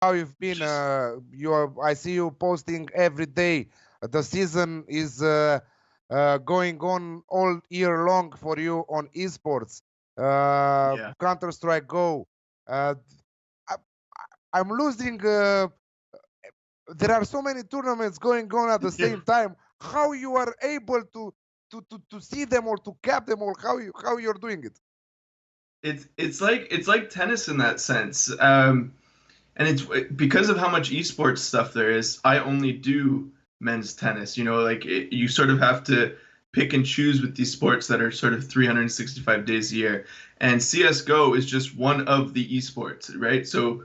how you've been. Just I see you posting every day. The season is going on all year long for you on eSports. yeah. Counter Strike Go. Uh, I, I'm losing. There are so many tournaments going on at the same time. How you are able to see them or to cap them, or how you're doing it? It's like tennis in that sense. And it's because of how much esports stuff there is. I only do men's tennis. You sort of have to pick and choose with these sports that are sort of 365 days a year. And CS:GO is just one of the esports, right? So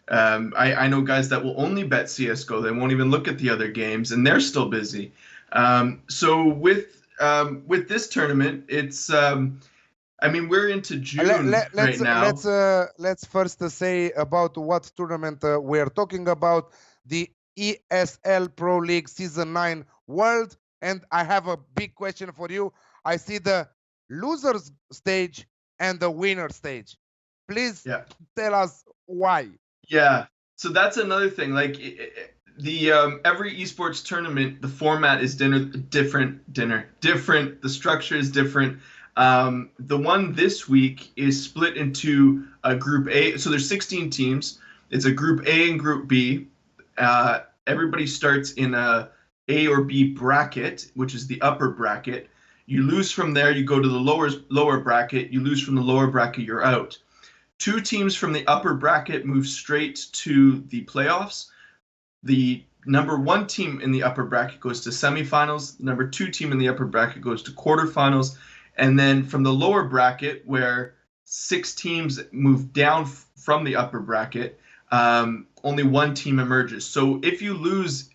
I know guys that will only bet CS:GO. They won't even look at the other games, and they're still busy. So with this tournament, it's I mean, we're into Let, June let, right let's now. let's let's first say about what tournament we're talking about. The ESL Pro League Season 9 World. And I have a big question for you. I see the losers stage and the winner stage. Please Yeah. tell us why. Yeah. So that's another thing. Like the every esports tournament, the format is different. The structure is different. The one this week is split into a group A. So there's 16 teams. It's a group A and group B. Everybody starts in A or B bracket, which is the upper bracket. You lose from there, you go to the lower bracket. You lose from the lower bracket, you're out. Two teams from the upper bracket move straight to the playoffs. The number one team in the upper bracket goes to semifinals. The number two team in the upper bracket goes to quarterfinals. And then from the lower bracket, where six teams move down from the upper bracket, only one team emerges. So if you lose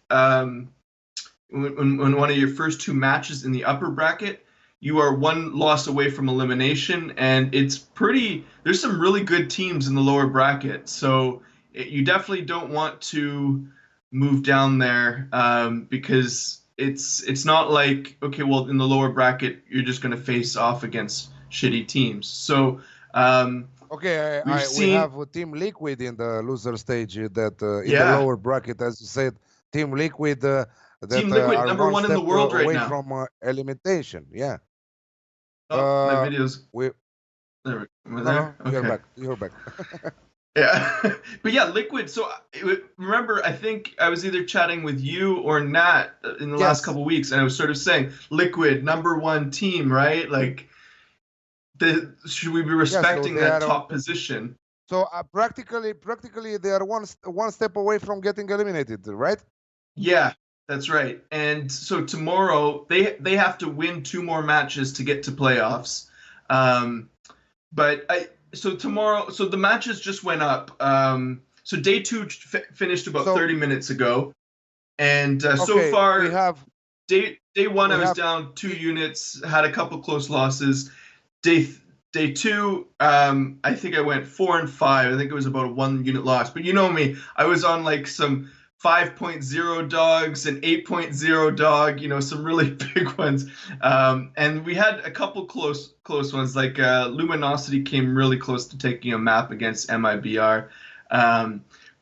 when one of your first two matches in the upper bracket, you are one loss away from elimination, and it's pretty. There's some really good teams in the lower bracket, so you definitely don't want to move down there because it's not like, okay, well, in the lower bracket you're just going to face off against shitty teams. So Okay, we've we seen, have Team Liquid in the loser stage that in the yeah, lower bracket, as you said, Team Liquid that Team Liquid are number one one in the step world right away now. from elimination. Yeah. Oh, my Uh, video's we there. Am I No, there? no, you're Okay. back. You're back. Yeah, but yeah, Liquid. So remember, I think I was either chatting with you or Nat in the last Yes. couple weeks, and I was sort of saying Liquid number one team, right? Like, should we be Yeah. So respecting they that are. top position? So practically, they are one step away from getting eliminated, right? Yeah, that's right. And so tomorrow they have to win two more matches to get to playoffs. Um, but so tomorrow, so the matches just went up. So day two finished about So 30 minutes ago. And so okay, far, day one, we I was have down two the units, had a couple close losses. Day two, I think I went 4 and 5. I think it was about a 1 unit loss. But you know me, I was on like some 5.0 dogs and 8.0 dog, some really big ones. And we had a couple close ones. Like Luminosity came really close to taking a map against MIBR.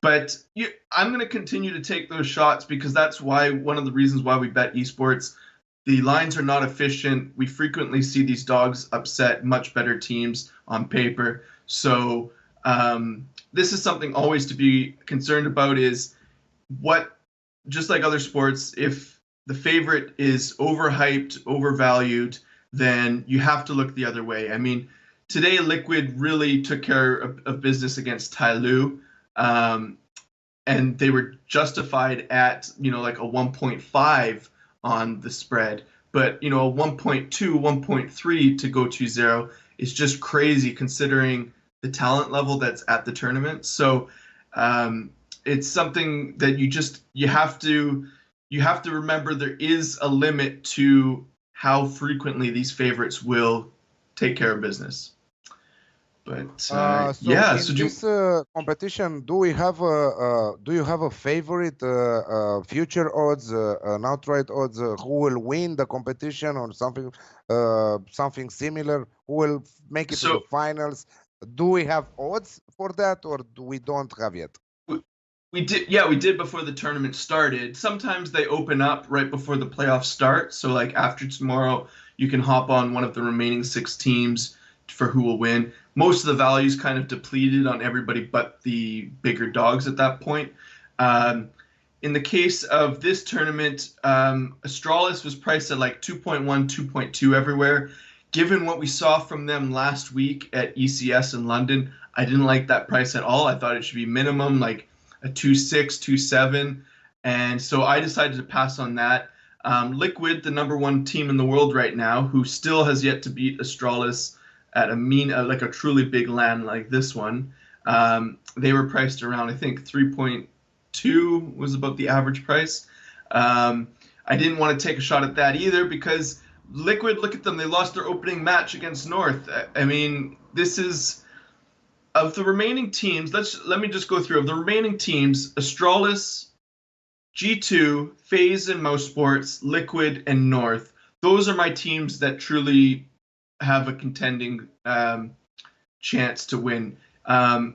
But I'm going to continue to take those shots because that's why one of the reasons why we bet esports. The lines are not efficient. We frequently see these dogs upset much better teams on paper. So this is something always to be concerned about is what, just like other sports, if the favorite is overhyped, overvalued, then you have to look the other way. I mean, today Liquid really took care of business against Tyloo. Um, and they were justified at like a 1.5 on the spread, but a 1.2 1.3 to go 2-0 is just crazy considering the talent level that's at the tournament. So it's something that you have to remember there is a limit to how frequently these favorites will take care of business. But So yeah, so in this competition, do you have a favorite future odds, an outright odds, who will win the competition or something similar? Who will make it to the so finals? Do we have odds for that, or do we don't have yet? We did before the tournament started. Sometimes they open up right before the playoffs start. So like after tomorrow, you can hop on one of the remaining 6 teams for who will win. Most of the value's kind of depleted on everybody but the bigger dogs at that point. Um, in the case of this tournament, Astralis was priced at like 2.1, 2.2 everywhere. Given what we saw from them last week at ECS in London, I didn't like that price at all. I thought it should be minimum like a 2.6, 2.7, and so I decided to pass on that. Liquid, the #1 team in the world right now, who still has yet to beat Astralis at like a truly big land like this one. They were priced around, I think, 3.2 was about the average price. I didn't want to take a shot at that either because Liquid, look at them, they lost their opening match against North. I mean, this is of the remaining teams. Let me just go through of the remaining teams: Astralis, G2, FaZe and Mouse Sports, Liquid, and North. Those are my teams that truly have a contending chance to win.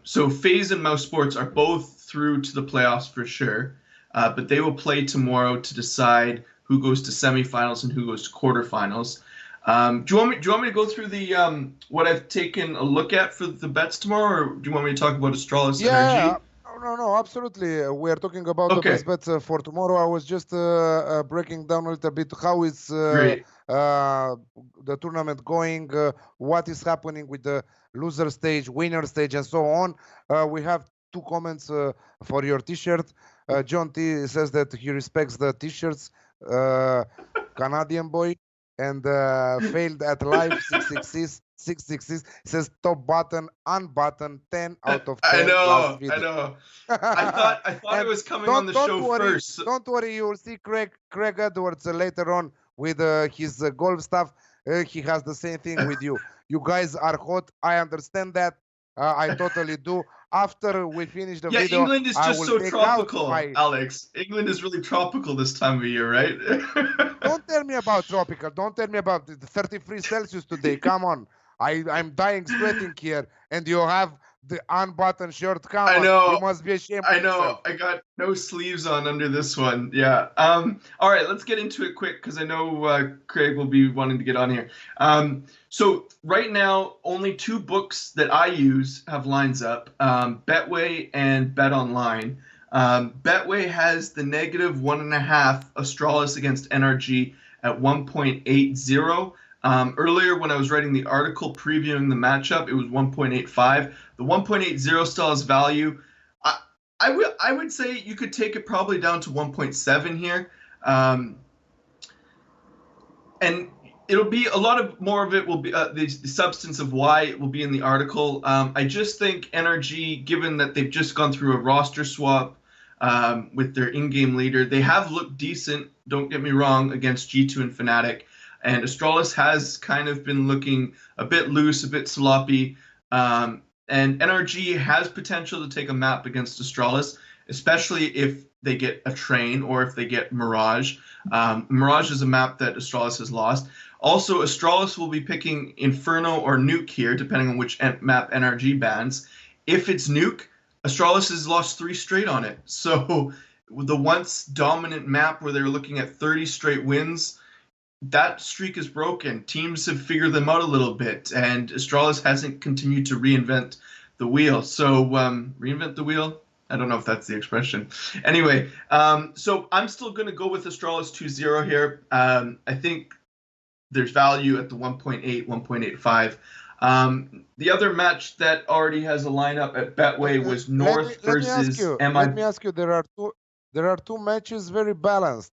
So FaZe and Mouse Sports are both through to the playoffs for sure, but they will play tomorrow to decide who goes to semifinals and who goes to quarterfinals. Do you want me to go through the what I've taken a look at for the bets tomorrow, or do you want me to talk about Astralis Yeah, NRG? no, absolutely. We are talking about the Okay, best bets for tomorrow. I was just breaking down a little bit how is great. the tournament going, what is happening with the loser stage, winner stage, and so on. We have two comments for your T-shirt. John T says that he respects the T-shirts, Canadian boy, and failed at life 666. 666 says top button unbutton 10 out of I 10 last know, I video. know. I thought it And was coming on the don't show worry, first. don't worry. You will see Craig Edwards later on with his golf stuff. He has the same thing with you. You guys are hot. I understand that. I totally do. After we finish the Yeah, video, England is I just will so take out tropical, my. Alex. England is really tropical this time of year, right? Don't tell me about tropical. Don't tell me about the 33 Celsius today. Come on. I'm dying sweating here, and you have the unbuttoned shirt. Come I on. You know. must be ashamed I of know. yourself. I got no sleeves on under this one. Yeah. All right, let's get into it quick because I know Craig will be wanting to get on here. So right now, only two books that I use have lines up: Betway and Bet Online. Betway has the -1.5 Astralis against NRG at 1.80. Earlier, when I was writing the article previewing the matchup, it was 1.85. The 1.80 still has value. I would say you could take it probably down to 1.7 here, and it'll be a lot of more of it will be the substance of why it will be in the article. I just think NRG, given that they've just gone through a roster swap with their in-game leader, they have looked decent. Don't get me wrong against G2 and Fnatic. And Astralis has kind of been looking a bit loose, a bit sloppy. And NRG has potential to take a map against Astralis, especially if they get a train or if they get Mirage. Mirage is a map that Astralis has lost. Also, Astralis will be picking Inferno or Nuke here, depending on which map NRG bans. If it's Nuke, Astralis has lost 3 straight on it. So the once dominant map where they were looking at 30 straight wins, that streak is broken. Teams have figured them out a little bit, and Astralis hasn't continued to reinvent the wheel. So reinvent the wheel? I don't know if that's the expression. Anyway, so I'm still going to go with Astralis 2-0 here. I think there's value at the 1.8, 1.85. The other match that already has a lineup at Betway was North Let me ask versus you. Let MI. me ask you. There are two matches very balanced.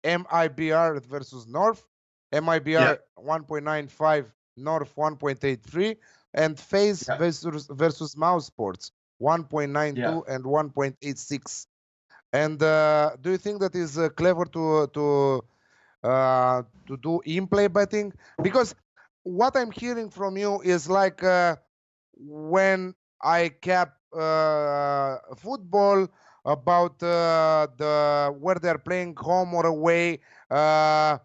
MIBR versus North. Yeah, MIBR 1.95, North 1.83, and FaZe yeah, versus Mouse Sports yeah. 1.92 and 1.86. And do you think that is clever to do in-play betting? Because what I'm hearing from you is like when I cap football about the where they're playing home or away, how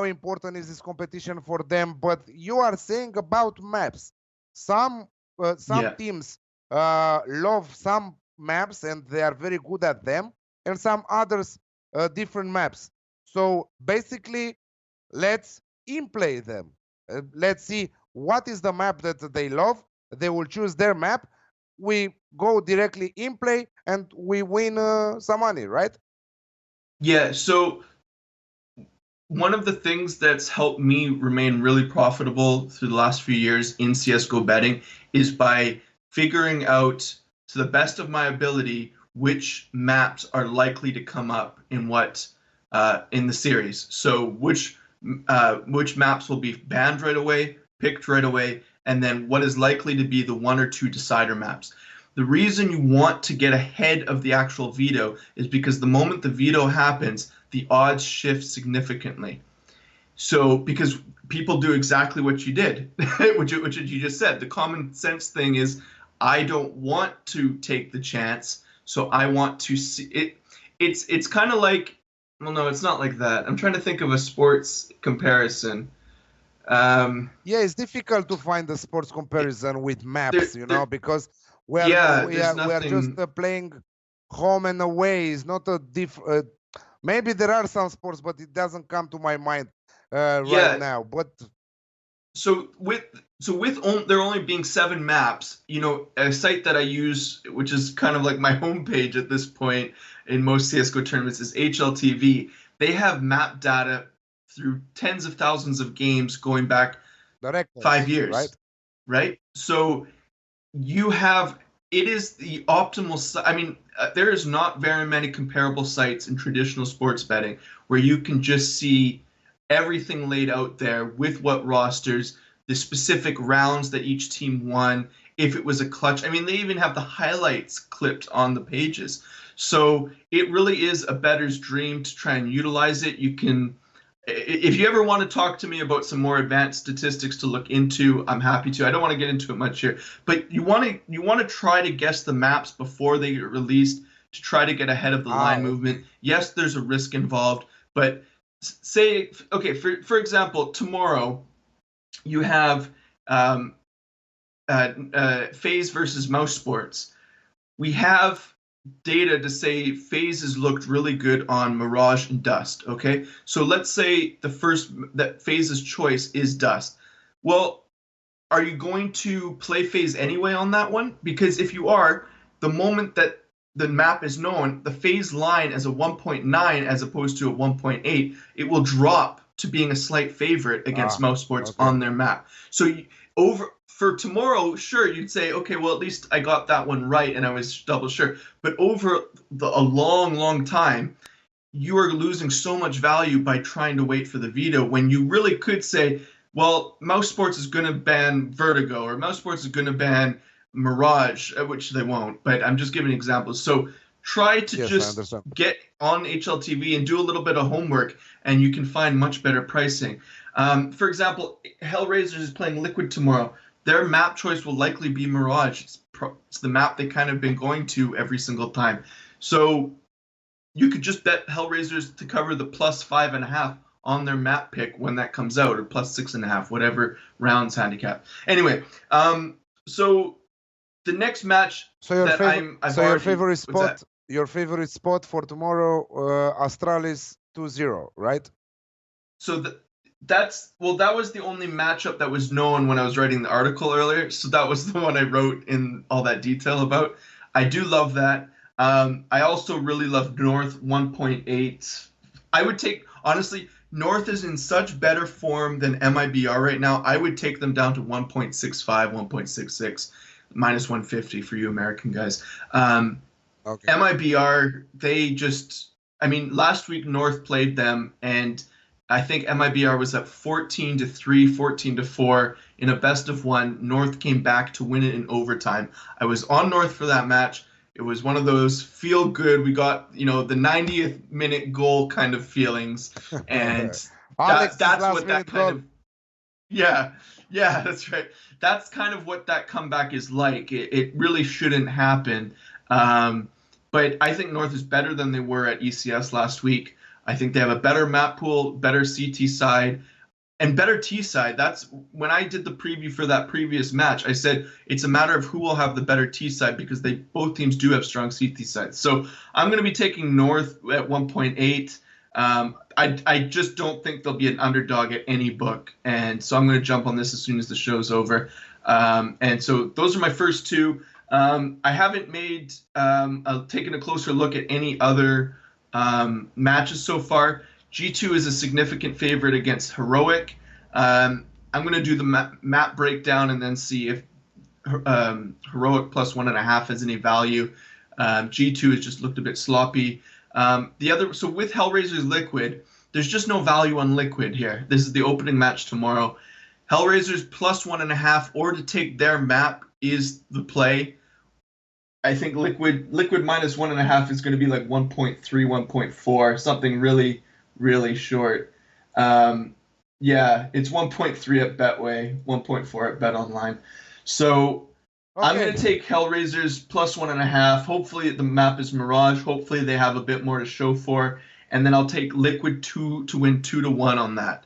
important is this competition for them? But you are saying about maps. Some Yeah. teams love some maps and they are very good at them, and some others different maps. So basically, let's in-play them. Let's see what is the map that they love. They will choose their map. We go directly in play and we win some money, right? Yeah, so one of the things that's helped me remain really profitable through the last few years in CSGO betting is by figuring out, to the best of my ability, which maps are likely to come up in what in the series. So which maps will be banned right away, picked right away, and then what is likely to be the one or two decider maps. The reason you want to get ahead of the actual veto is because the moment the veto happens, the odds shift significantly. So because people do exactly what you did, which you just said. The common sense thing is, I don't want to take the chance, so I want to see it. It's kind of like, well, no, it's not like that. I'm trying to think of a sports comparison. Yeah, it's difficult to find the sports comparison with maps, because we are just playing home and away. It's not a maybe there are some sports, but it doesn't come to my mind right now. But so with there only being 7 maps, a site that I use, which is kind of like my homepage at this point in most CSGO tournaments, is HLTV. They have map data through tens of thousands of games going back 5 years, right? So it is the optimal. I mean, there is not very many comparable sites in traditional sports betting where you can just see everything laid out there with what rosters, the specific rounds that each team won, if it was a clutch. I mean, they even have the highlights clipped on the pages. So it really is a bettor's dream to try and utilize it. You can, if you ever want to talk to me about some more advanced statistics to look into, I'm happy to. I don't want to get into it much here, but you want to try to guess the maps before they get released to try to get ahead of the line movement. Yes, there's a risk involved, but say, okay, for example, tomorrow you have FaZe versus Mouse Sports. We have data to say FaZe has looked really good on Mirage and Dust, okay? So let's say that FaZe's choice is Dust. Well, are you going to play FaZe anyway on that one? Because if you are, the moment that the map is known, the FaZe line as a 1.9 as opposed to a 1.8, it will drop to being a slight favorite against Mouse Sports on their map. So for tomorrow, sure, you'd say, okay, well, at least I got that one right and I was double sure. But over a long, long time, you are losing so much value by trying to wait for the veto when you really could say, well, Mouse Sports is going to ban Vertigo, or Mouse Sports is going to ban Mirage, which they won't, but I'm just giving examples. So try to just get on HLTV and do a little bit of homework, and you can find much better pricing. For example, Hellraisers is playing Liquid tomorrow. Their map choice will likely be Mirage. It's the map they kind of been going to every single time. So you could just bet Hellraisers to cover the +5.5 on their map pick when that comes out, or +6.5, whatever rounds handicap. Anyway, so the next match. So your favorite spot for tomorrow, Astralis 2-0, right? So that was the only matchup that was known when I was writing the article earlier. So that was the one I wrote in all that detail about. I do love that. I also really love North 1.8. I would take, honestly, North is in such better form than MIBR right now. I would take them down to 1.65, 1.66, -150 for you American guys. MIBR, last week North played them, and I think MIBR was up 14-3, 14-4 in a best of one. North came back to win it in overtime. I was on North for that match. It was one of those feel good. We got, the 90th minute goal kind of feelings. And that's what that kind of, yeah, that's right. That's kind of what that comeback is like. It really shouldn't happen. But I think North is better than they were at ECS last week. I think they have a better map pool, better CT side. And better T side. That's when I did the preview for that previous match. I said it's a matter of who will have the better T side because both teams do have strong CT sides. So I'm going to be taking North at 1.8. I just don't think they'll be an underdog at any book, and so I'm going to jump on this as soon as the show's over. And so those are my first two. I haven't taken a closer look at any other matches so far. G2 is a significant favorite against Heroic. I'm going to do the map breakdown and then see if Heroic plus 1.5 has any value. G2 has just looked a bit sloppy. So with Hellraiser's Liquid, there's just no value on Liquid here. This is the opening match tomorrow. Hellraiser's plus 1.5 or to take their map is the play. I think Liquid minus 1.5 is going to be like 1.3, 1.4, something really, really short. Yeah, it's 1.3 at Betway, 1.4 at BetOnline. So okay. I'm going to take Hellraisers plus 1.5. Hopefully the map is Mirage. Hopefully they have a bit more to show for. And then I'll take Liquid 2 to win 2-1 on that.